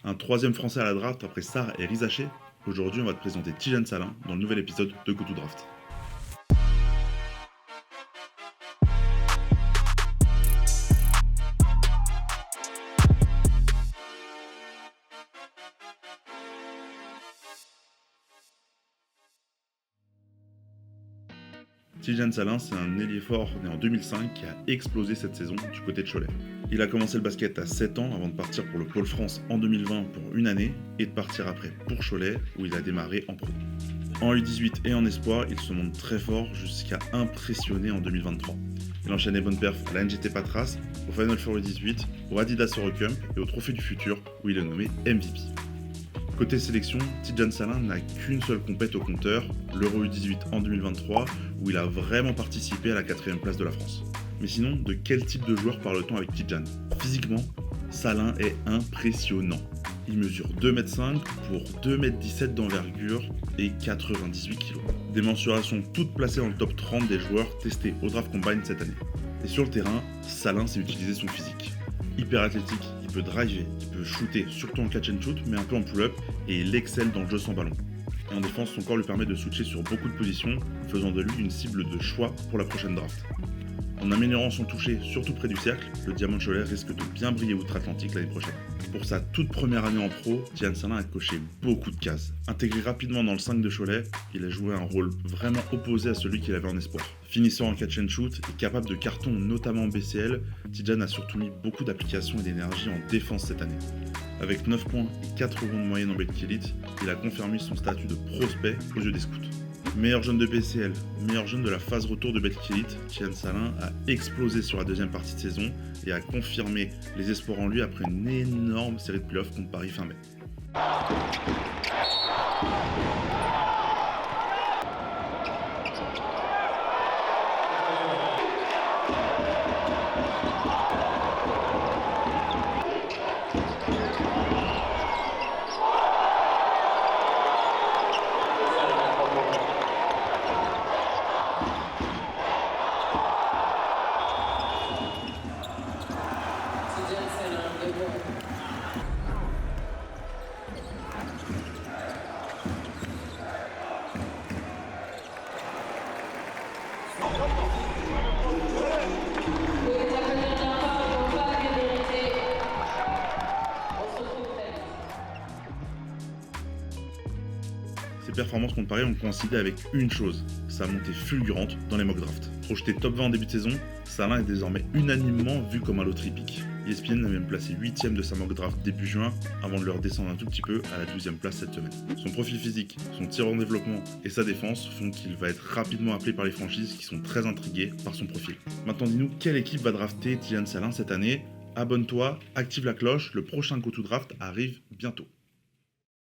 Un troisième français à la draft après Sarr et Rizaché. Aujourd'hui, on va te présenter Tidjane Salin dans le nouvel épisode de Go To Draft. Tidjane Salin, c'est un ailier fort né en 2005 qui a explosé cette saison du côté de Cholet. Il a commencé le basket à 7 ans avant de partir pour le Pôle France en 2020 pour une année et de partir après pour Cholet où il a démarré en pro. En U18 et en espoir, il se montre très fort jusqu'à impressionner en 2023. Il enchaîne les bonnes perfs à la NGT Patras, au Final Four U18, au Adidas Eurocamp et au Trophée du Futur où il est nommé MVP. Côté sélection, Tidjane Salin n'a qu'une seule compète au compteur, l'Euro U18 en 2023, où il a vraiment participé à la 4ème place de la France. Mais sinon, de quel type de joueur parle-t-on avec Tidjane ? Physiquement, Salin est impressionnant. Il mesure 2m5 pour 2m17 d'envergure et 98 kg. Des mensurations toutes placées dans le top 30 des joueurs testés au Draft Combine cette année. Et sur le terrain, Salin sait utiliser son physique. Hyper athlétique, il peut driver, il peut shooter, surtout en catch and shoot, mais un peu en pull-up, et il excelle dans le jeu sans ballon. Et en défense, son corps lui permet de switcher sur beaucoup de positions, faisant de lui une cible de choix pour la prochaine draft. En améliorant son toucher, surtout près du cercle, le Diamant de Cholet risque de bien briller outre-Atlantique l'année prochaine. Pour sa toute première année en pro, Tidjane Salin a coché beaucoup de cases. Intégré rapidement dans le 5 de Cholet, il a joué un rôle vraiment opposé à celui qu'il avait en espoir. Finissant en catch and shoot et capable de carton notamment en BCL, Tidjane a surtout mis beaucoup d'applications et d'énergie en défense cette année. Avec 9 points et 4 rebonds de moyenne en Betclic Elite, il a confirmé son statut de prospect aux yeux des scouts. Meilleur jeune de BCL, meilleur jeune de la phase retour de Betclic Elite, Tidjane Salin a explosé sur la deuxième partie de saison et a confirmé les espoirs en lui après une énorme série de playoffs contre Paris fin mai. Ses performances contre Paris ont coïncidé avec une chose, sa montée fulgurante dans les mock drafts. Projeté top 20 en début de saison, Salin est désormais unanimement vu comme un lot épique. ESPN l'a même placé 8ème de sa mock draft début juin avant de le redescendre un tout petit peu à la 12ème place cette semaine. Son profil physique, son tir en développement et sa défense font qu'il va être rapidement appelé par les franchises qui sont très intriguées par son profil. Maintenant dis-nous, quelle équipe va drafter Tidjane Salin cette année ? Abonne-toi, active la cloche, le prochain Go To Draft arrive bientôt.